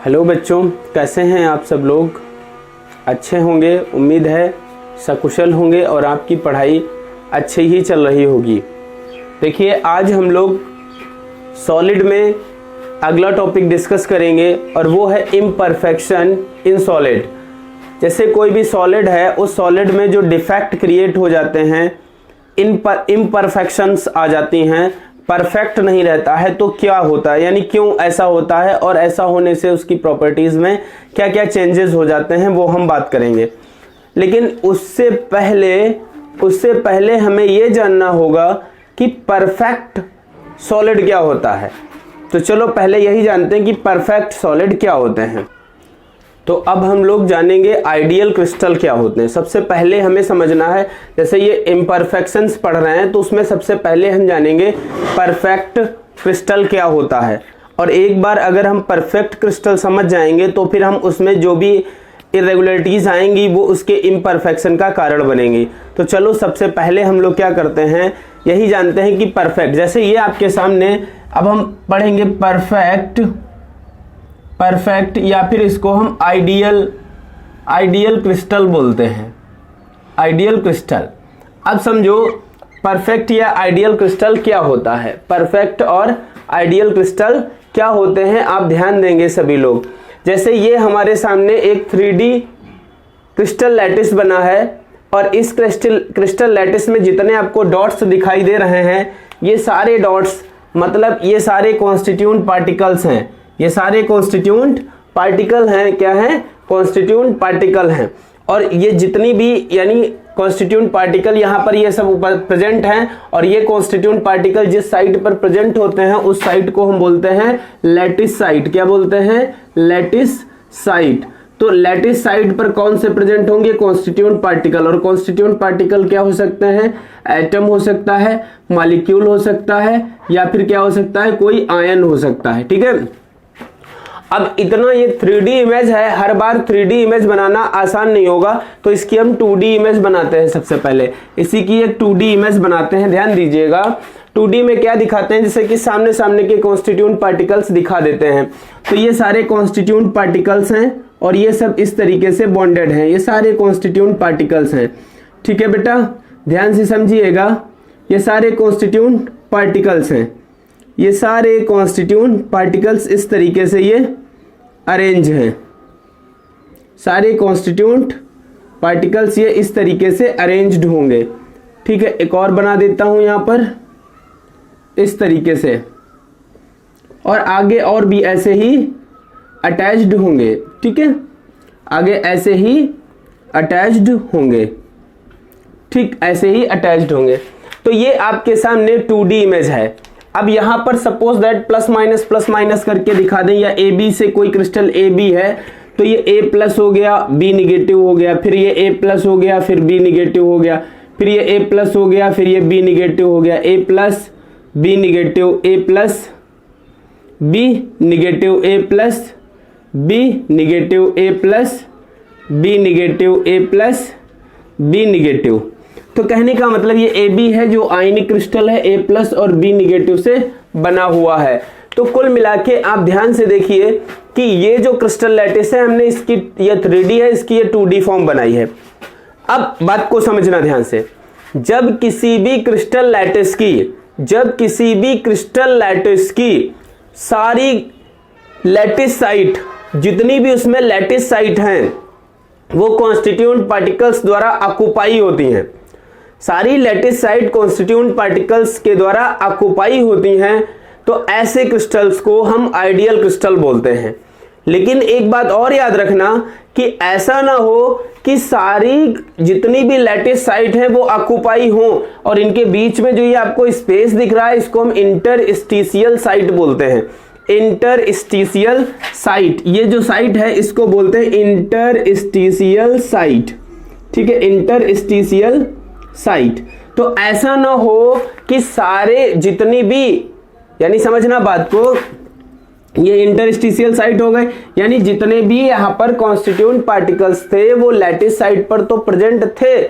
Hello बच्चों, कैसे हैं आप सब लोग? अच्छे होंगे, उम्मीद है सकुशल होंगे और आपकी पढ़ाई अच्छी ही चल रही होगी। देखिए, आज हम लोग सॉलिड में अगला टॉपिक डिस्कस करेंगे और वो है इम्परफेक्शन इन सॉलिड। जैसे कोई भी सॉलिड है, उस सॉलिड में जो डिफेक्ट क्रिएट हो जाते हैं, इम्परफेक्शंस आ जाती हैं, परफेक्ट नहीं रहता है, तो क्या होता है, यानी क्यों ऐसा होता है और ऐसा होने से उसकी प्रॉपर्टीज में क्या क्या चेंजेस हो जाते हैं, वो हम बात करेंगे। लेकिन उससे पहले हमें ये जानना होगा कि परफेक्ट सॉलिड क्या होता है। तो चलो पहले यही जानते हैं कि परफेक्ट सॉलिड क्या होते हैं। तो अब हम लोग जानेंगे आइडियल क्रिस्टल क्या होते हैं। सबसे पहले हमें समझना है, जैसे ये इम्परफेक्शंस पढ़ रहे हैं, तो उसमें सबसे पहले हम जानेंगे परफेक्ट क्रिस्टल क्या होता है। और एक बार अगर हम परफेक्ट क्रिस्टल समझ जाएंगे तो फिर हम उसमें जो भी इरेगुलरिटीज आएंगी वो उसके इम्परफेक्शन का कारण बनेंगी। तो चलो सबसे पहले हम लोग क्या करते हैं, यही जानते हैं कि परफेक्ट, जैसे ये आपके सामने, अब हम पढ़ेंगे परफेक्ट या फिर इसको हम आइडियल क्रिस्टल बोलते हैं, आइडियल क्रिस्टल। अब समझो परफेक्ट या आइडियल क्रिस्टल क्या होता है। परफेक्ट और आइडियल क्रिस्टल क्या होते हैं, आप ध्यान देंगे सभी लोग। जैसे ये हमारे सामने एक 3D क्रिस्टल लैटिस बना है और इस क्रिस्टल लैटिस में जितने आपको डॉट्स दिखाई दे रहे हैं, ये सारे डॉट्स मतलब ये सारे कॉन्स्टिट्यूएंट पार्टिकल्स हैं। ये सारे कॉन्स्टिट्यूएंट पार्टिकल हैं, क्या हैं? कॉन्स्टिट्यूएंट पार्टिकल हैं। और ये जितनी भी यानी कॉन्स्टिट्यूएंट पार्टिकल यहाँ पर ये सब ऊपर प्रेजेंट हैं, और ये कॉन्स्टिट्यूएंट पार्टिकल जिस साइट पर प्रेजेंट होते हैं उस साइट को हम बोलते हैं लैटिस साइट। क्या बोलते हैं? Lattice site. तो लैटिस साइट पर कौन से प्रेजेंट होंगे? Constituent particle. और कॉन्स्टिट्यूएंट पार्टिकल क्या हो सकते हैं? एटम हो सकता है, मॉलिक्यूल हो सकता है, या फिर क्या हो सकता है? कोई आयन हो सकता है। ठीक है। अब इतना ये 3D इमेज है, हर बार 3D इमेज बनाना आसान नहीं होगा, तो इसकी हम 2D इमेज बनाते हैं। सबसे पहले इसी की एक 2D इमेज बनाते हैं। ध्यान दीजिएगा, 2D में क्या दिखाते हैं, जैसे कि सामने सामने के कॉन्स्टिट्यूएंट पार्टिकल्स दिखा देते हैं। तो ये सारे कॉन्स्टिट्यूएंट पार्टिकल्स हैं और ये सब इस तरीके से बॉन्डेड हैं। ये सारे कॉन्स्टिट्यूएंट पार्टिकल्स हैं। ठीक है बेटा, ध्यान से समझिएगा। ये सारे कॉन्स्टिट्यूएंट पार्टिकल्स हैं। ये सारे कॉन्स्टिट्यूएंट पार्टिकल्स इस तरीके से ये अरेंज हैं। सारे कॉन्स्टिट्यूएंट पार्टिकल्स ये इस तरीके से अरेंज्ड होंगे। ठीक है, एक और बना देता हूं यहां पर इस तरीके से, और आगे और भी ऐसे ही अटैच्ड होंगे। ठीक है, आगे ऐसे ही अटैच्ड होंगे। ठीक, ऐसे ही अटैच्ड होंगे। तो ये आपके सामने 2D इमेज है। अब यहां पर सपोज दैट प्लस माइनस करके दिखा दें, या ए बी से कोई क्रिस्टल ए बी है, तो ये ए प्लस हो गया, बी निगेटिव हो गया, फिर ये ए प्लस हो गया, फिर बी निगेटिव हो गया, फिर ये ए प्लस हो गया, फिर ये बी निगेटिव हो गया, ए प्लस बी निगेटिव, ए प्लस बी निगेटिव, ए प्लस बी निगेटिव, ए प्लस बी निगेटिव, ए प्लस बी निगेटिव। तो कहने का मतलब ये ए बी है जो आयनिक क्रिस्टल है, ए प्लस और बी निगेटिव से बना हुआ है। तो कुल मिला के आप ध्यान से देखिए कि ये जो क्रिस्टल लैटिस है, हमने इसकी ये 3D है, इसकी ये 2D फॉर्म बनाई है। अब बात को समझना ध्यान से। जब किसी भी क्रिस्टल लैटिस की सारी लैटिस साइट, जितनी भी उसमें लैटिस साइट हैं, वो कॉन्स्टिट्यूएंट पार्टिकल्स द्वारा ऑक्युपाई होती हैं। सारी लैटिस साइट कॉन्स्टिट्यूएंट पार्टिकल्स के द्वारा ऑक्युपाई होती हैं, तो ऐसे क्रिस्टल्स को हम आइडियल क्रिस्टल बोलते हैं। लेकिन एक बात और याद रखना कि ऐसा ना हो कि सारी जितनी भी लैटिस साइट हैं वो ऑक्युपाई हों, और इनके बीच में जो ये आपको स्पेस दिख रहा है, इसको हम इंटरस्टिशियल साइट बोलते हैं। इंटरस्टिशियल साइट, ये जो साइट है इसको बोलते हैं इंटरस्टिशियल साइट। ठीक है, इंटरस्टिशियल साइट। तो ऐसा ना हो कि सारे जितनी भी, यानी समझना बात को, ये इंटरस्टिशियल साइट हो गए, यानी जितने भी यहां पर कॉन्स्टिट्यूएंट पार्टिकल्स थे वो लैटिस साइट पर तो प्रेजेंट थे,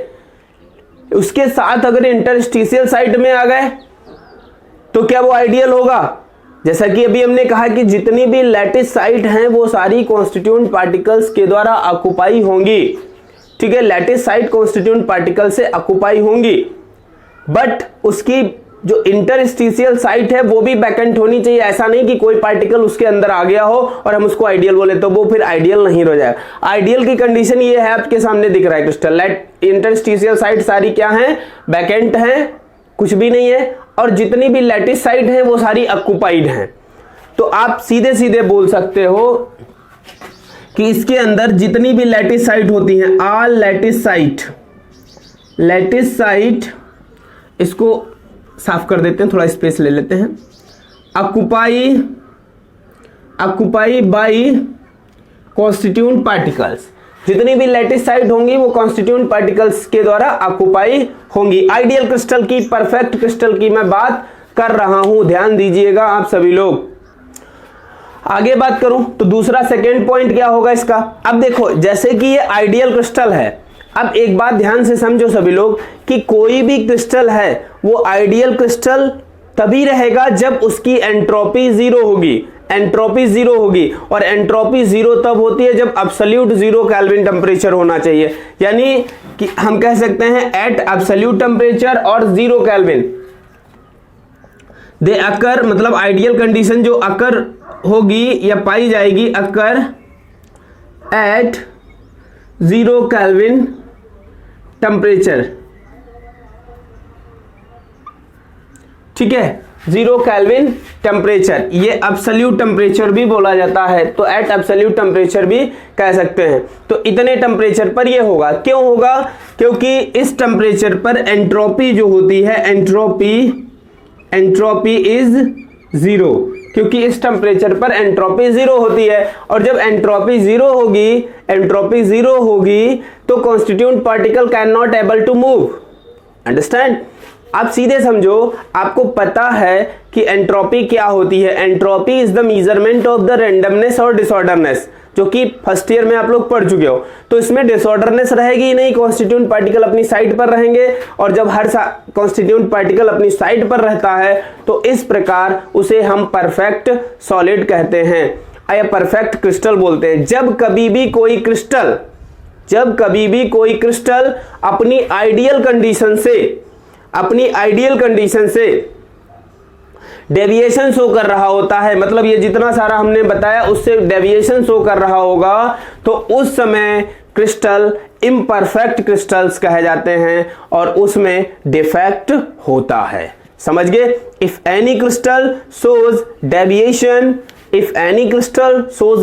उसके साथ अगर इंटरस्टिशियल साइट में आ गए तो क्या वो आइडियल होगा? जैसा कि अभी हमने कहा कि जितनी भी लैटिस साइट हैं वो सारी कॉन्स्टिट्यूएंट पार्टिकल्स के द्वारा ऑक्युपाई होंगी, ठीक है, लैटिस साइट कॉन्स्टिट्यूएंट पार्टिकल से ऑक्युपाई होंगी, बट उसकी जो इंटरस्टिशियल साइट है वो भी वैकेंट होनी चाहिए। ऐसा नहीं कि कोई पार्टिकल उसके अंदर आ गया हो और हम उसको आइडियल बोले तो वो फिर आइडियल नहीं रह जाएगा। आइडियल की कंडीशन ये है, आपके सामने दिख रहा है क्रिस्टल, इंटरस्टिशियल साइट सारी क्या है, वैकेंट है, कुछ भी नहीं है, और जितनी भी लैटिस साइट है वो सारी ऑक्युपाइड हैं। तो आप सीधे सीधे बोल सकते हो कि इसके अंदर जितनी भी लैटिस साइट होती हैं, ऑल लैटिस साइट, इसको साफ कर देते हैं, थोड़ा स्पेस ले लेते हैं, ऑक्युपाई बाय कॉन्स्टिट्यूएंट पार्टिकल्स, जितनी भी लैटिस साइट होंगी वो कॉन्स्टिट्यूएंट पार्टिकल्स के द्वारा ऑक्युपाई होंगी। आइडियल क्रिस्टल की, परफेक्ट क्रिस्टल की मैं बात कर रहा हूं, ध्यान दीजिएगा आप सभी लोग। आगे बात करूं तो दूसरा सेकेंड पॉइंट क्या होगा इसका। अब देखो, जैसे कि ये आइडियल क्रिस्टल है, अब एक बात ध्यान से समझो सभी लोग कि कोई भी क्रिस्टल है वो आइडियल क्रिस्टल तभी रहेगा जब उसकी एंट्रोपी जीरो होगी, एंट्रोपी जीरो होगी, और एंट्रोपी जीरो तब होती है जब एब्सोल्यूट जीरो केल्विन टेम्परेचर होना चाहिए, यानी कि हम कह सकते हैं एट एब्सोल्यूट टेम्परेचर और जीरो केल्विन दे अकर, मतलब आइडियल कंडीशन जो अकर होगी या पाई जाएगी, occur at zero kelvin temperature, ठीक है, जीरो केल्विन टेम्परेचर, ये एब्सोल्यूट टेम्परेचर भी बोला जाता है, तो एट एब्सोल्यूट टेम्परेचर भी कह सकते हैं। तो इतने टेम्परेचर पर ये होगा, क्यों होगा, क्योंकि इस टेम्परेचर पर एंट्रोपी जो होती है, एंट्रोपी इज जीरो, क्योंकि इस टेम्परेचर पर एंट्रोपी जीरो होती है, और जब एंट्रोपी जीरो होगी तो constituent particle can not able to move, understand. आप सीधे समझो, आपको पता है कि एंट्रोपी क्या होती है, entropy is the measurement of the randomness और डिसऑर्डरनेस, जो कि फर्स्ट ईयर में आप लोग पढ़ चुके हो। तो इसमें डिसऑर्डरनेस रहेगी ही नहीं, कॉन्स्टिट्यूएंट पार्टिकल अपनी साइड पर रहेंगे, और जब हर कॉन्स्टिट्यूएंट पार्टिकल अपनी साइड पर रहता है तो इस प्रकार उसे हम परफेक्ट सॉलिड कहते हैं या परफेक्ट क्रिस्टल बोलते हैं। जब कभी भी कोई क्रिस्टल अपनी आइडियल कंडीशन से डेविएशन शो कर रहा होता है, मतलब ये जितना सारा हमने बताया उससे डेविएशन शो कर रहा होगा, तो उस समय क्रिस्टल इम्परफेक्ट क्रिस्टल्स कहे जाते हैं और उसमें डिफेक्ट होता है, समझ गए। If any crystal shows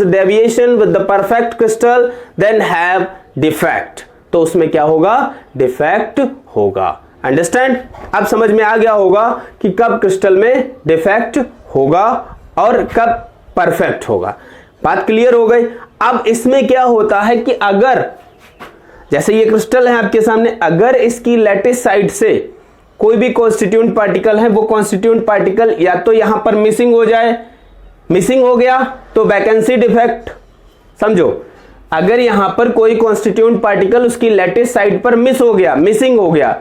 deviation with the perfect crystal then have defect, तो उसमें क्या होगा, डिफेक्ट होगा, अंडरस्टैंड। अब समझ में आ गया होगा कि कब क्रिस्टल में डिफेक्ट होगा और कब परफेक्ट होगा, बात क्लियर हो गई। अब इसमें क्या होता है कि अगर जैसे ये क्रिस्टल है आपके सामने, अगर इसकी लैटिस साइड से कोई भी कॉन्स्टिट्यूएंट पार्टिकल है, वो कॉन्स्टिट्यूएंट पार्टिकल या तो यहां पर मिसिंग हो जाए, मिसिंग हो गया तो वैकेंसी डिफेक्ट, समझो, अगर यहां पर कोई कॉन्स्टिट्यूएंट पार्टिकल उसकी लैटिस साइड पर मिसिंग हो गया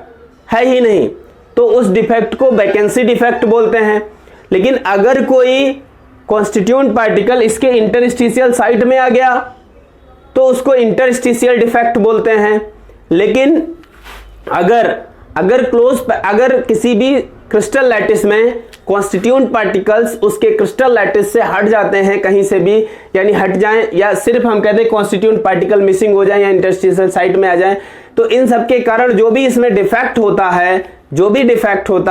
है ही नहीं, तो उस डिफेक्ट को वैकेंसी डिफेक्ट बोलते हैं। लेकिन अगर कोई कॉन्स्टिट्यूएंट पार्टिकल इसके इंटरस्टिशियल साइट में आ गया तो उसको इंटरस्टिशियल डिफेक्ट बोलते हैं। लेकिन अगर किसी भी क्रिस्टल लैटिस में कॉन्स्टिट्यूएंट पार्टिकल्स उसके क्रिस्टल लैटिस से हट जाते हैं कहीं से भी, यानी हट जाएं, या सिर्फ हम कहते हैं कॉन्स्टिट्यूएंट पार्टिकल मिसिंग हो जाए या इंटरस्टिशियल साइट में आ जाए, तो इन सब के कारण जो भी इसमें डिफेक्ट होता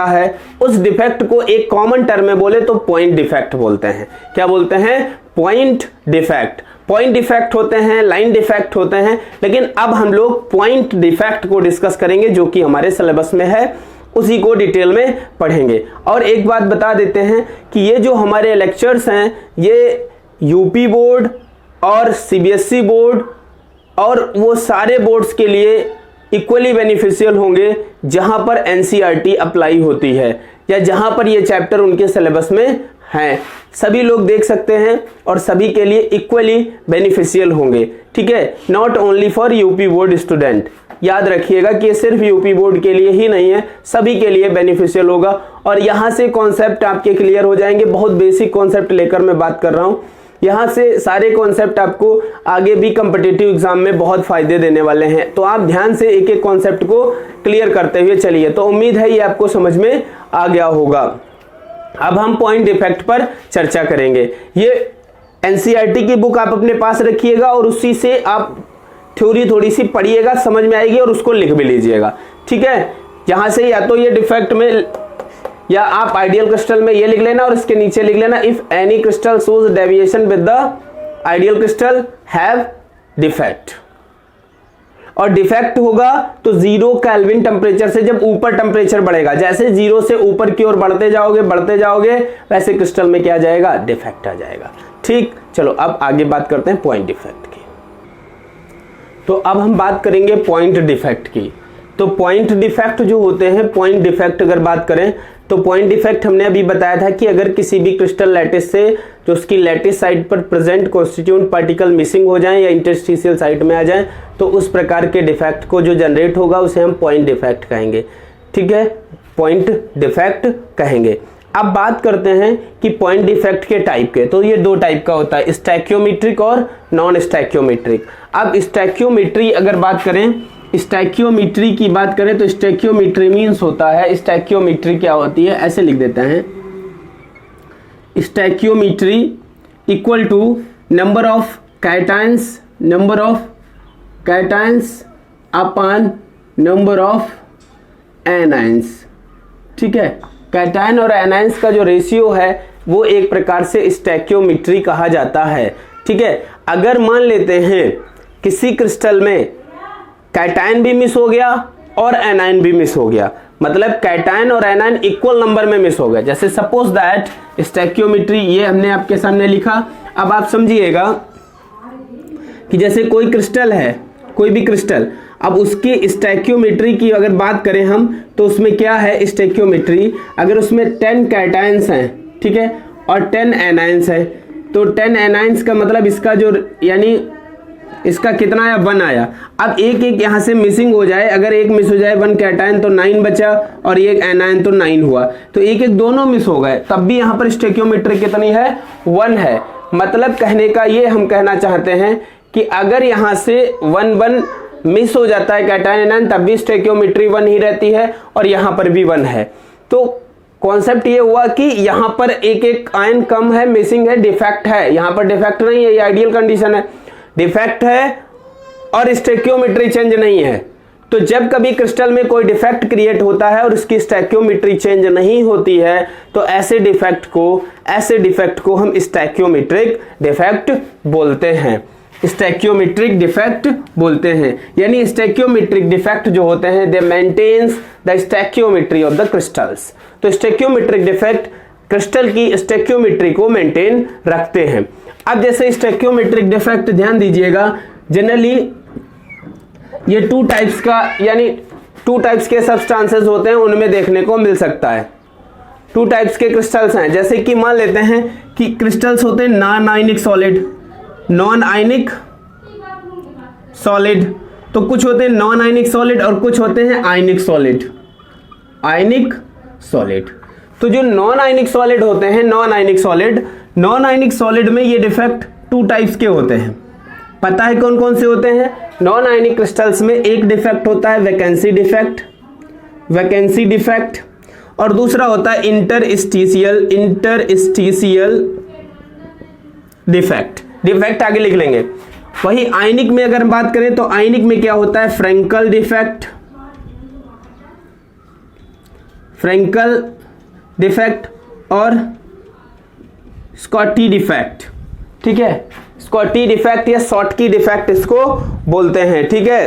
है, उस डिफेक्ट को एक कॉमन टर्म में बोले तो पॉइंट डिफेक्ट बोलते हैं। क्या बोलते हैं, पॉइंट डिफेक्ट होते हैं, लाइन डिफेक्ट होते हैं। लेकिन अब हम लोग पॉइंट डिफेक्ट को डिस्कस करेंगे, जो कि हमारे सिलेबस में है, उसी को डिटेल में पढ़ेंगे। और एक बात बता देते हैं कि ये जो हमारे लेक्चर्स हैं, ये यूपी बोर्ड और सीबीएसई बोर्ड और वो सारे बोर्ड्स के लिए इक्वली बेनिफिशियल होंगे जहां पर एनसीईआरटी अप्लाई होती है या जहां पर ये चैप्टर उनके सिलेबस में हैं, सभी लोग देख सकते हैं और सभी के लिए इक्वली बेनिफिशियल होंगे, ठीक है। Not only for UP board student, याद रखिएगा कि ये सिर्फ यूपी बोर्ड के लिए ही नहीं है, सभी के लिए बेनिफिशियल होगा। और यहाँ से कॉन्सेप्ट आपके क्लियर हो जाएंगे, बहुत बेसिक कॉन्सेप्ट लेकर मैं बात कर रहा हूँ। यहाँ से सारे कॉन्सेप्ट आपको आगे भी कॉम्पिटिटिव एग्जाम में बहुत फायदे देने वाले हैं, तो आप ध्यान से एक एक कॉन्सेप्ट को क्लियर करते हुए चलिए। तो उम्मीद है ये आपको समझ में आ गया होगा। अब हम पॉइंट डिफेक्ट पर चर्चा करेंगे। ये एनसीईआरटी की बुक आप अपने पास रखिएगा और उसी से आप थ्योरी थोड़ी सी पढ़िएगा, समझ में आएगी और उसको लिख भी लीजिएगा, ठीक है। यहाँ से या तो ये डिफेक्ट में या आप आइडियल क्रिस्टल में ये लिख लेना और इसके नीचे लिख लेना if any crystal shows deviation with the ideal crystal have defect. और डिफेक्ट होगा तो 0 केल्विन टेम्परेचर से जब ऊपर टेम्परेचर बढ़ेगा, जैसे 0 से ऊपर की ओर बढ़ते जाओगे वैसे क्रिस्टल में क्या आ जाएगा, डिफेक्ट आ जाएगा, ठीक। चलो अब आगे बात करते हैं पॉइंट डिफेक्ट की। तो अब हम बात करेंगे पॉइंट डिफेक्ट की। तो पॉइंट डिफेक्ट जो होते हैं, पॉइंट डिफेक्ट अगर बात करें तो पॉइंट डिफेक्ट हमने अभी बताया था कि अगर किसी भी क्रिस्टल लैटिस से जो उसकी लैटिस साइड पर प्रेजेंट कॉन्स्टिट्यूएंट पार्टिकल मिसिंग हो जाएं या इंटरस्टिशियल साइड में आ जाएं तो उस प्रकार के डिफेक्ट को जो जनरेट होगा उसे हम पॉइंट डिफेक्ट कहेंगे, ठीक है, पॉइंट डिफेक्ट कहेंगे। अब बात करते हैं कि पॉइंट डिफेक्ट के टाइप के। तो ये 2 टाइप का होता है, स्टैक्योमेट्रिक और नॉन स्टैक्योमेट्रिक। अब स्टैक्योमेट्री अगर बात करें, स्टैक्योमेट्री की बात करें तो स्टैक्योमेट्री मीन्स होता है, स्टैक्योमेट्री क्या होती है, ऐसे लिख देते हैं, stoichiometry equal to number of cations upon number of anions, ठीक है। कैटायन और एनायंस का जो रेशियो है वो एक प्रकार से स्टैक्योमेट्री कहा जाता है, ठीक है। अगर मान लेते हैं किसी क्रिस्टल में कैटायन भी मिस हो गया और एनायन भी मिस हो गया, मतलब कैटायन और एनायन इक्वल नंबर में मिस हो गया, जैसे सपोज दैट स्टैक्योमेट्री ये हमने आपके सामने लिखा। अब आप समझिएगा कि जैसे कोई क्रिस्टल है, कोई भी क्रिस्टल, अब उसकी स्टैक्योमेट्री की अगर बात करें हम तो उसमें क्या है स्टैक्योमेट्री, अगर उसमें 10 कैटायंस हैं, ठीक है, और 10 एनायंस है, तो 10 एनायंस का मतलब इसका जो यानी इसका कितना आया, 1 आया। अब एक यहाँ से मिसिंग हो जाए, अगर एक मिस हो जाए 1 कैटायन तो 9 बचा और एक एनायन तो 9 हुआ, तो एक दोनों मिस हो गए, तब भी यहाँ पर स्टैक्योमेट्री कितनी है, 1 है। मतलब कहने का ये हम कहना चाहते हैं कि अगर यहाँ से 1 मिस हो जाता है कैटायन एनायन तब भी स्टैक्योमेट्री 1 ही रहती है और यहाँ पर भी 1 है। तो कॉन्सेप्ट ये हुआ कि यहाँ पर एक आयन कम है, मिसिंग है, डिफेक्ट है, यहाँ पर डिफेक्ट नहीं है, ये आइडियल कंडीशन है। डिफेक्ट है और स्टैक्योमेट्री चेंज नहीं है, तो जब कभी क्रिस्टल में कोई डिफेक्ट क्रिएट होता है और उसकी स्टैक्योमेट्री चेंज नहीं होती है तो ऐसे डिफेक्ट को हम स्टैक्योमेट्रिक डिफेक्ट बोलते हैं, स्टैक्योमेट्रिक डिफेक्ट बोलते हैं। यानी स्टैक्योमेट्रिक डिफेक्ट जो होते हैं they maintains the stoichiometry of the crystals. तो स्टैक्योमेट्रिक डिफेक्ट क्रिस्टल की स्टैक्योमेट्री को मेंटेन रखते हैं। अब जैसे स्टैक्योमेट्रिक डिफेक्ट ध्यान दीजिएगा, जनरली ये 2 टाइप्स का यानी 2 टाइप्स के सब्सटेंसेस होते हैं, उनमें देखने को मिल सकता है। 2 टाइप्स के क्रिस्टल्स हैं, जैसे कि मान लेते हैं कि क्रिस्टल्स होते हैं नॉन आयनिक सॉलिड, तो कुछ होते हैं नॉन आयनिक सॉलिड और कुछ होते हैं आयनिक सॉलिड। तो जो नॉन आयनिक सॉलिड होते हैं, नॉन आयनिक सॉलिड में ये डिफेक्ट 2 टाइप्स के होते हैं। पता है कौन कौन से होते हैं? नॉन आयनिक क्रिस्टल्स में एक डिफेक्ट होता है वैकेंसी डिफेक्ट, और दूसरा होता है इंटरस्टिशियल डिफेक्ट आगे लिख लेंगे। वही आयनिक में अगर बात करें तो आयनिक में क्या होता है, फ्रैंकल डिफेक्ट और स्कॉटी डिफेक्ट, ठीक है, स्कॉटी डिफेक्ट या शॉटकी डिफेक्ट इसको बोलते हैं, ठीक है।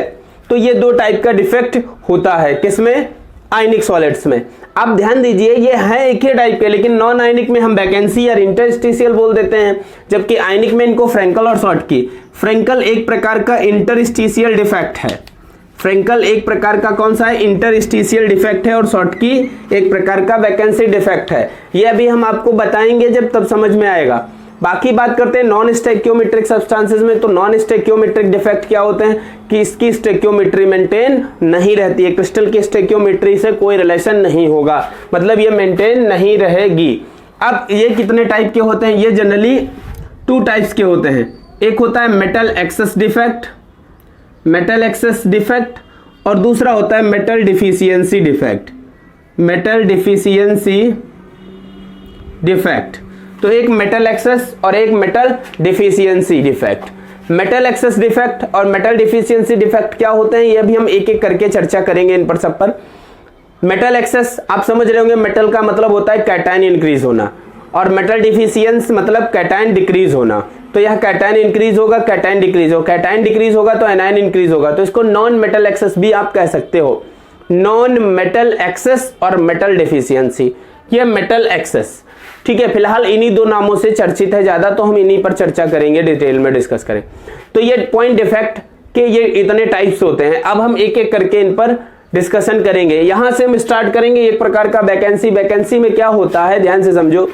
तो ये 2 टाइप का डिफेक्ट होता है, किसमें? आयनिक सॉलिड्स में। अब ध्यान दीजिए ये है एक ही टाइप के, लेकिन नॉन आयनिक में हम वैकेंसी या इंटरस्टिशियल बोल देते हैं, जबकि आयनिक में इनको फ्रैंकल और शॉटकी। फ्रैंकल एक प्रकार का इंटरस्टिशियल डिफेक्ट है, फ्रेंकल एक प्रकार का कौन सा है, इंटरस्टिशियल डिफेक्ट है, और शॉर्टकी एक प्रकार का वैकेंसी डिफेक्ट है। ये अभी हम आपको बताएंगे जब तब समझ में आएगा। बाकी बात करते हैं नॉन स्टोइकियोमेट्रिक सब्सटेंसेस में। तो नॉन स्टोइकियोमेट्रिक डिफेक्ट क्या होते हैं कि इसकी स्टोइकियोमेट्री मेंटेन नहीं रहती है, क्रिस्टल की स्टोइकियोमेट्री से कोई रिलेशन नहीं होगा, मतलब ये मेंटेन नहीं रहेगी। अब ये कितने टाइप के होते हैं, ये जनरली 2 टाइप्स के होते हैं। एक होता है metal access defect, metal access defect, और दूसरा होता है metal deficiency defect, metal deficiency defect. तो एक मेटल एक्सेस और एक metal deficiency defect. Metal access defect और मेटल डिफिशियंसी डिफेक्ट क्या होते हैं, ये भी हम एक एक करके चर्चा करेंगे इन पर सब पर। मेटल एक्सेस आप समझ रहे होंगे, मेटल का मतलब होता है कैटायन इंक्रीज होना, और मेटल डिफिशियंस मतलब कैटायन डिक्रीज होना। तो यह कैटायन इंक्रीज होगा, कैटायन डिक्रीज होगा, कैटायन डिक्रीज होगा तो एनायन इंक्रीज होगा, तो इसको नॉन मेटल एक्सेस भी आप कह सकते हो। नॉन मेटल एक्सेस और मेटल डिफिशियंसी, ये मेटल एक्सेस, ठीक है। फिलहाल इन्हीं 2 नामों से चर्चित है ज्यादा, तो हम इन्हीं पर चर्चा करेंगे, डिटेल में डिस्कस करें। तो ये पॉइंट डिफेक्ट के ये इतने टाइप्स होते हैं। अब हम एक एक करके इन पर डिस्कशन करेंगे। यहां से हम स्टार्ट करेंगे एक प्रकार का वैकेंसी। वैकेंसी में क्या होता है, ध्यान से समझो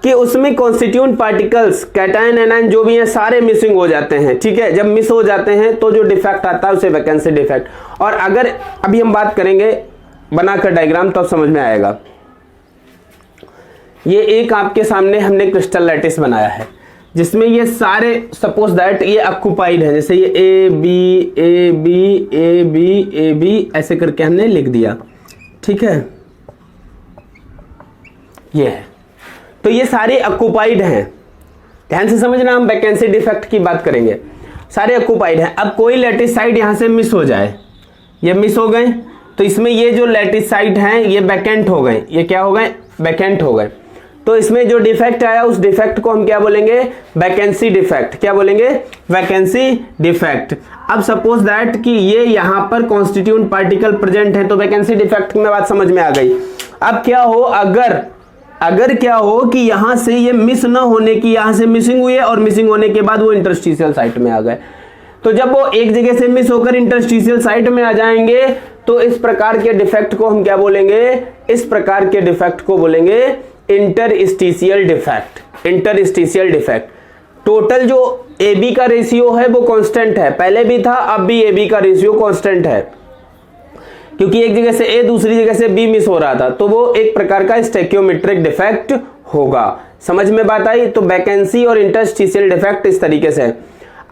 कि उसमें कॉन्स्टिट्यूएंट पार्टिकल्स कैटायन एनायन जो भी हैं सारे मिसिंग हो जाते हैं, ठीक है। जब मिस हो जाते हैं तो जो डिफेक्ट आता है उसे वैकेंसी डिफेक्ट। और अगर अभी हम बात करेंगे बनाकर डायग्राम तो समझ में आएगा। ये एक आपके सामने हमने क्रिस्टल लैटिस बनाया है जिसमें ये सारे सपोज दैट ये ऑक्युपाइड है, जैसे ये A B A B A B A B ऐसे करके हमने लिख दिया, ठीक है। ये है, तो ये सारे ऑक्युपाइड हैं। ध्यान से समझना, हम वैकेंसी डिफेक्ट की बात करेंगे। सारे ऑक्युपाइड हैं। अब कोई लैटिस साइड यहां से मिस हो जाए, ये मिस हो गए, तो इसमें ये जो लैटिस साइड हैं ये वैकेंट हो गए। ये क्या हो गए, वैकेंट हो गए। तो इसमें जो डिफेक्ट आया उस डिफेक्ट को हम क्या बोलेंगे, वैकेंसी डिफेक्ट। क्या बोलेंगे, वैकेंसी डिफेक्ट। अब सपोज दैट कि ये यहां पर कॉन्स्टिट्यूएंट पार्टिकल प्रेजेंट है, तो वैकेंसी डिफेक्ट में बात समझ में आ गई। अब क्या हो, अगर क्या हो कि यहां से ये मिस ना होने की, यहां से मिसिंग हुई है और मिसिंग होने के बाद वो इंटरस्टिशियल साइट में आ गए, तो जब वो एक जगह से मिस होकर इंटरस्टिशियल साइट में आ जाएंगे तो इस प्रकार के डिफेक्ट को हम क्या बोलेंगे, इस प्रकार के डिफेक्ट को बोलेंगे interstitial defect. Interstitial defect. Total जो ए बी का रेशियो है वो कांस्टेंट है, पहले भी था अब भी ए बी का रेशियो कांस्टेंट है, क्योंकि एक जगह से ए दूसरी जगह से बी मिस हो रहा था, तो वो एक प्रकार का स्टोइकियोमेट्रिक डिफेक्ट होगा। समझ में बात आई। तो वैकेंसी और इंटरस्टिशियल डिफेक्ट इस तरीके से।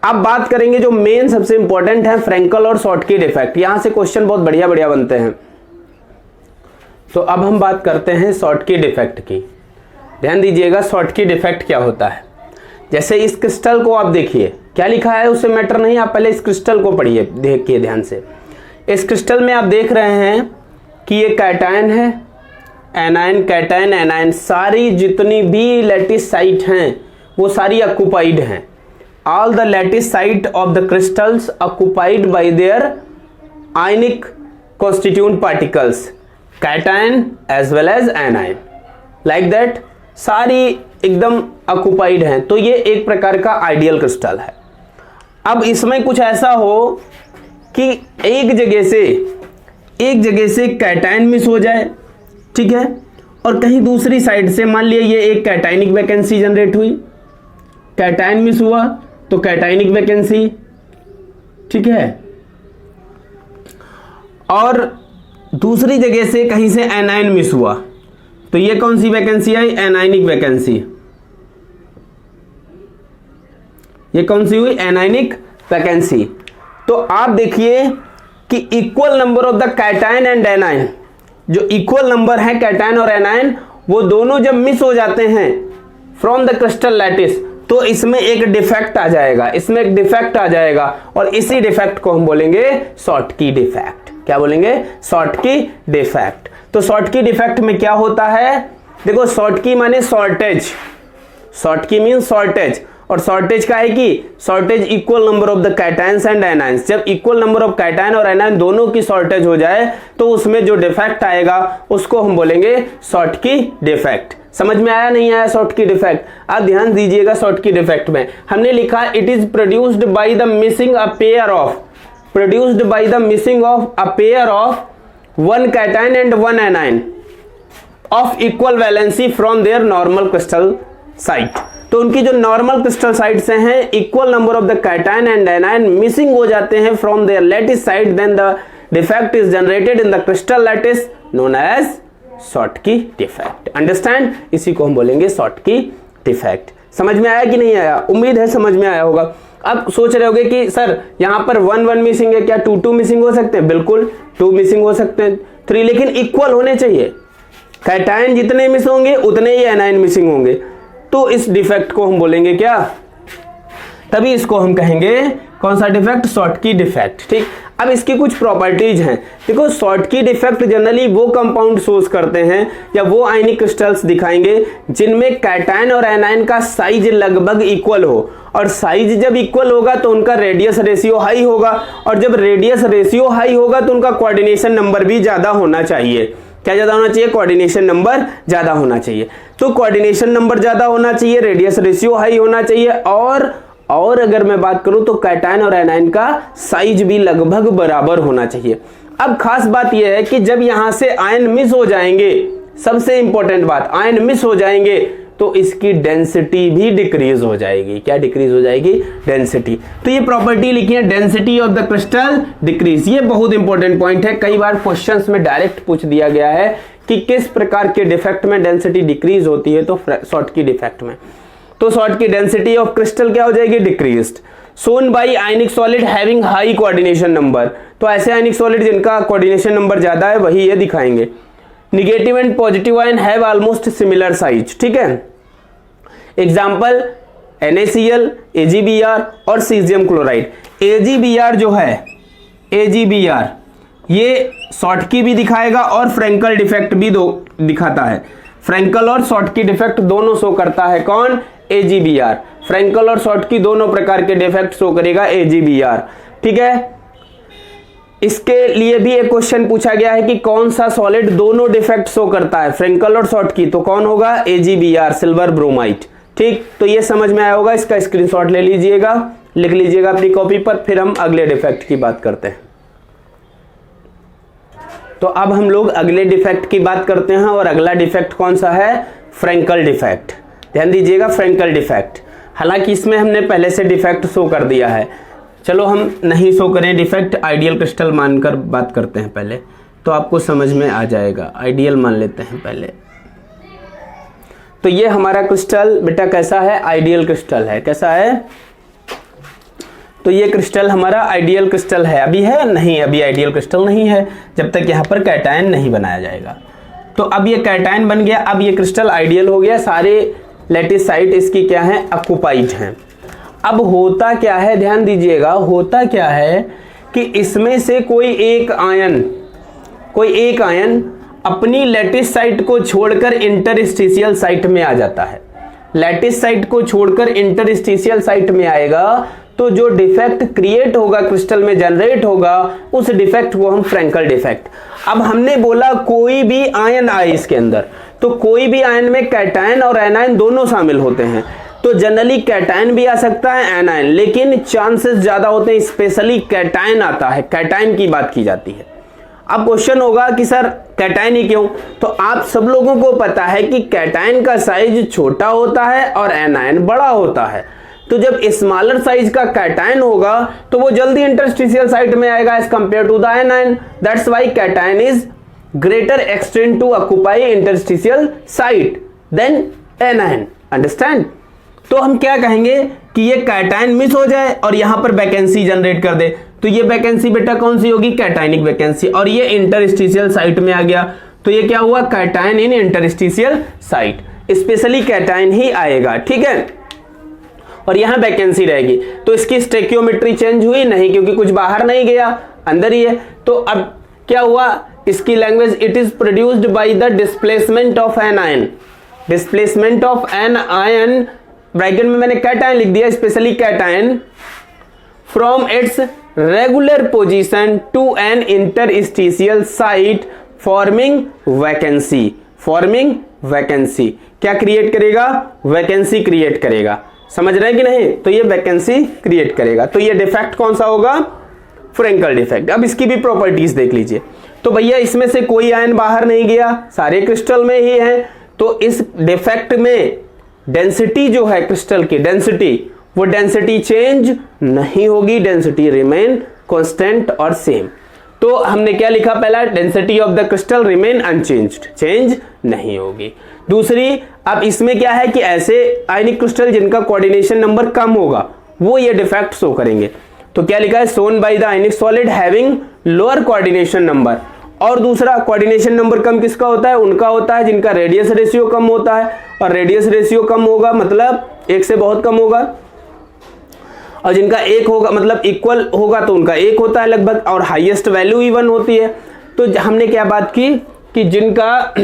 अब बात करेंगे जो मेन सबसे इंपॉर्टेंट है, फ्रेंकल और शॉर्टकी डिफेक्ट। यहां से क्वेश्चन बहुत बढ़िया बढ़िया बनते हैं। तो अब हम बात करते हैं शॉर्टकी डिफेक्ट की। ध्यान दीजिएगा शॉर्टकी डिफेक्ट क्या होता है। जैसे इस क्रिस्टल को आप देखिए, क्या लिखा है उससे मैटर नहीं, आप पहले इस क्रिस्टल को पढ़िए, देखिए ध्यान से। इस क्रिस्टल में आप देख रहे हैं कि ये कैटायन है, एनायन, कैटायन, एनायन, सारी जितनी भी लैटिस साइट हैं वो सारी ऑक्युपाइड हैं। All the lattice site of the crystals occupied by their ionic constituent particles, cation as well as anion, like that, सारी एकदम ऑक्युपाइड हैं। तो ये एक प्रकार का आइडियल क्रिस्टल है। अब इसमें कुछ ऐसा हो कि एक जगह से कैटायन मिस हो जाए, ठीक है, और कहीं दूसरी साइड से मान लिया ये एक कैटायनिक वैकेंसी जनरेट हुई, कैटायन मिस हुआ तो कैटायनिक वैकेंसी, ठीक है, और दूसरी जगह से कहीं से एनायन मिस हुआ तो ये कौन सी वैकेंसी आई, एनायनिक वैकेंसी। ये कौन सी हुई, एनायनिक वैकेंसी। तो आप देखिए कि equal number of the cation and anion, जो इक्वल नंबर है कैटायन और एनायन, वो दोनों जब मिस हो जाते हैं फ्रॉम द क्रिस्टल लैटिस तो इसमें एक डिफेक्ट आ जाएगा, इसमें एक डिफेक्ट आ जाएगा, और इसी डिफेक्ट को हम बोलेंगे शॉर्टकी डिफेक्ट। क्या बोलेंगे, शॉर्टकी डिफेक्ट। तो शॉर्टकी डिफेक्ट में क्या होता है, देखो शॉर्टकी माने शॉर्टेज, शॉर्टकी मींस शॉर्टेज, और शॉर्टेज का है कि shortage equal number of the cations and anions. जब इक्वल नंबर ऑफ कैटायन और एनायन दोनों की शॉर्टेज हो जाए तो उसमें जो डिफेक्ट आएगा उसको हम बोलेंगे शॉर्टकी डिफेक्ट। समझ में आया नहीं आया शॉर्टकी डिफेक्ट। अब ध्यान दीजिएगा, शॉर्टकी डिफेक्ट में हमने लिखा it is produced by the missing a pair of produced by the missing of a pair of one cation and one anion of equal valency from their normal crystal site. तो उनकी जो normal crystal site से हैं equal number of the cation and anion missing हो जाते हैं from their lattice site, then the defect is generated in the crystal lattice known as Schottky defect. Understand? इसी को हम बोलेंगे शॉटकी डिफेक्ट। समझ में आया कि नहीं आया? उम्मीद है समझ में आया होगा। अब सोच रहे होगे कि सर यहां पर 1 1 मिसिंग है, क्या 2 2 मिसिंग हो सकते हैं? बिल्कुल 2 मिसिंग हो सकते हैं, 3, लेकिन इक्वल होने चाहिए। कैटायन जितने मिस होंगे उतने ही एनायन मिसिंग होंगे, तो इस डिफेक्ट को हम बोलेंगे क्या? तभी इसको हम कहेंगे कौन सा डिफेक्ट? Schottky defect. ठीक, अब इसकी कुछ प्रॉपर्टीज हैं। देखो, शॉटकी डिफेक्ट जनरली वो कंपाउंड सोर्स करते हैं या वो आयनिक क्रिस्टल्स दिखाएंगे जिनमें कैटायन और एनायन का साइज लगभग इक्वल हो, और साइज जब इक्वल होगा तो उनका रेडियस रेशियो हाई होगा, और जब रेडियस रेशियो हाई होगा तो उनका कोऑर्डिनेशन नंबर भी ज्यादा होना चाहिए। क्या ज्यादा होना चाहिए? कोऑर्डिनेशन नंबर ज्यादा होना चाहिए। तो कोऑर्डिनेशन नंबर ज्यादा होना चाहिए, रेडियस रेशियो हाई होना चाहिए, और अगर मैं बात करूं तो कैटायन और एनायन का साइज भी लगभग बराबर होना चाहिए। अब खास बात यह है कि जब यहां से आयन मिस हो जाएंगे, सबसे इंपॉर्टेंट बात, आयन मिस हो जाएंगे तो इसकी डेंसिटी भी डिक्रीज हो जाएगी। क्या डिक्रीज हो जाएगी? डेंसिटी। तो ये प्रॉपर्टी लिखी है, density of the crystal decrease. ये बहुत इंपॉर्टेंट पॉइंट है, कई बार क्वेश्चंस में डायरेक्ट पूछ दिया गया है कि किस प्रकार के डिफेक्ट में डेंसिटी डिक्रीज होती है, तो शॉटकी डिफेक्ट में। तो शॉटकी डेंसिटी ऑफ क्रिस्टल क्या हो जाएगी? Decreased. Shown by ionic solid having high coordination number. तो ऐसे आयनिक सॉलिड जिनका कोऑर्डिनेशन नंबर ज्यादा है वही ये दिखाएंगे। Negative and positive ion have almost similar size. ठीक है, एग्जाम्पल NaCl, AgBr और सीजियम क्लोराइड। AgBr जो है, AgBr ये शॉटकी भी दिखाएगा और फ्रेंकल डिफेक्ट भी दिखाता है। फ्रेंकल और शॉटकी डिफेक्ट दोनों शो करता है। कौन? AgBr। फ्रेंकल और शॉटकी दोनों प्रकार के डिफेक्ट शो करेगा AgBr। ठीक है, इसके लिए भी एक क्वेश्चन पूछा गया है कि कौन सा सॉलिड दोनों डिफेक्ट शो करता है, फ्रेंकल और शॉटकी, तो कौन होगा? AgBr, silver bromide. ठीक, तो ये समझ में आया होगा। इसका स्क्रीनशॉट ले लीजिएगा, लिख लीजिएगा अपनी कॉपी पर, फिर हम अगले डिफेक्ट की बात करते हैं। तो अब हम लोग अगले डिफेक्ट की बात करते हैं, और अगला डिफेक्ट कौन सा है? Frenkel defect. ध्यान दीजिएगा, फ्रेंकल डिफेक्ट। हालांकि इसमें हमने पहले से डिफेक्ट शो कर दिया है, चलो हम नहीं शो करें डिफेक्ट, आइडियल क्रिस्टल मानकर बात करते हैं पहले, तो आपको समझ में आ जाएगा। आइडियल मान लेते हैं पहले। तो ये हमारा क्रिस्टल बेटा कैसा है? आइडियल क्रिस्टल है। कैसा है? तो ये क्रिस्टल हमारा आइडियल क्रिस्टल है। अभी है? नहीं, अभी आइडियल क्रिस्टल नहीं है जब तक यहाँ पर कैटायन नहीं बनाया जाएगा। तो अब ये कैटायन बन गया, अब ये क्रिस्टल आइडियल हो गया। सारे लैटिस साइट इसकी क्या है? ऑक्युपाइड हैं। अब होता क्या है, ध्यान दीजिएगा, होता क्या है कि इसमें से कोई एक आयन अपनी लैटिस साइट को छोड़कर इंटरस्टिशियल साइट में आ जाता है। लैटिस साइट को छोड़कर इंटरस्टिशियल साइट में आएगा तो जो डिफेक्ट क्रिएट होगा, क्रिस्टल में जनरेट होगा, उस डिफेक्ट को हम फ्रेंकल डिफेक्ट। अब हमने बोला कोई भी आयन आए इसके अंदर, तो कोई भी आयन में कैटायन और एनायन दोनों शामिल होते हैं। तो जनरली कैटायन भी आ सकता है, एनायन, लेकिन चांसेस ज्यादा होते हैं स्पेशली कैटायन आता है, कैटायन की बात की जाती है। अब क्वेश्चन होगा कि सर कैटायन ही क्यों? तो आप सब लोगों को पता है कि कैटायन का साइज छोटा होता है और एनायन बड़ा होता है। तो जब स्मॉलर साइज का कैटायन होगा तो वो जल्दी इंटरस्टिशियल साइट में आएगा as compare to the anion. That's why cation is greater extent to occupy interstitial site than anion. Understand? तो हम क्या कहेंगे कि ये कैटायन मिस हो जाए और यहां पर वैकेंसी जनरेट कर दे, तो ये वैकेंसी बेटा कौन सी होगी? Cationic vacancy. और ये इंटरस्टिशियल साइट में आ गया, तो ये क्या हुआ? कैटायन इन इंटरस्टिशियल साइट। स्पेशली कैटायन ही आएगा। ठीक है, और यहां वैकेंसी रहेगी। तो इसकी स्टेकियोमेट्री चेंज हुई नहीं, क्योंकि कुछ बाहर नहीं गया, अंदर ही है। तो अब क्या हुआ इसकी language? It is produced by the displacement of an ion. Displacement of an ion, bracket में मैंने कैटायन लिख दिया, specially cation, from its regular position to an interstitial site forming vacancy. Forming vacancy क्या क्रिएट करेगा? Vacancy create करेगा। समझ रहे हैं कि नहीं? तो ये वैकेंसी क्रिएट करेगा। तो ये डिफेक्ट कौन सा होगा? Frenkel defect. अब इसकी भी प्रॉपर्टीज देख लीजिए। तो भैया इसमें से कोई आयन बाहर नहीं गया, सारे क्रिस्टल में ही है, तो इस डिफेक्ट में डेंसिटी जो है क्रिस्टल की डेंसिटी, वो डेंसिटी चेंज नहीं होगी, डेंसिटी रिमेन कांस्टेंट और सेम। तो हमने क्या लिखा, पहला density of the crystal remain unchanged, change नहीं होगी। दूसरी, अब इसमें क्या है कि ऐसे आयनिक क्रिस्टल जिनका कोऑर्डिनेशन नंबर कम होगा वो ये डिफेक्ट शो करेंगे। तो क्या लिखा है, shown by the ionic solid having lower coordination number. और दूसरा, कोऑर्डिनेशन नंबर कम किसका होता है, उनका होता है जिनका रेडियस रेशियो कम होता है, और रेडियस रेशियो कम होगा मतलब एक से बहुत कम होगा, और जिनका एक होगा मतलब इक्वल होगा तो उनका एक होता है लगभग, और हाईएस्ट वैल्यू ही 1 होती है। तो हमने क्या बात की कि जिनका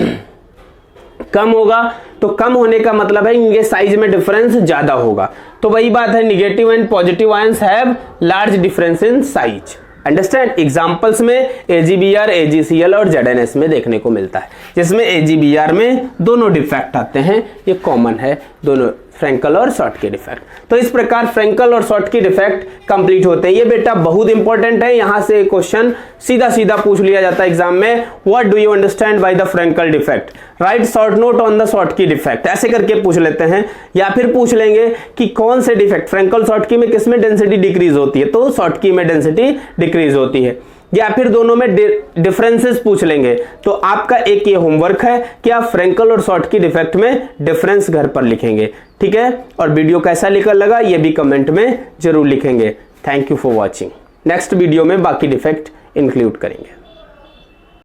कम होगा तो कम होने का मतलब है इनके साइज में डिफरेंस ज्यादा होगा। तो वही बात है, negative and positive ions have large difference in size. Understand. Examples में AgBr, AgCl और ZnS में देखने को मिलता है, जिसमें AgBr में दोनों डिफेक्ट आते हैं, ये कॉमन है दोनों, फ्रेंकल और शॉर्टकी डिफेक्ट। तो इस प्रकार फ्रेंकल और शॉर्टकी डिफेक्ट कंप्लीट होते हैं। ये बेटा बहुत इंपॉर्टेंट है, यहां से क्वेश्चन सीधा सीधा पूछ लिया जाता है एग्जाम में, what do you understand by the Frenkel defect, write short note on the Schottky defect, ऐसे करके पूछ लेते हैं। या फिर पूछ लेंगे कि कौन से डिफेक्ट फ्रेंकल शॉर्टकी में किसमें डेंसिटी डिक्रीज होती है, तो शॉर्टकी में डेंसिटी डिक्रीज होती है। या फिर दोनों में डिफरेंसेस पूछ लेंगे। तो आपका एक ये होमवर्क है कि आप फ्रेंकल और शॉर्टकी डिफेक्ट में डिफरेंस घर पर लिखेंगे, ठीक है। और वीडियो कैसा लगा ये भी कमेंट में जरूर लिखेंगे। Thank you for watching. Next video में बाकी डिफेक्ट इंक्लूड करेंगे।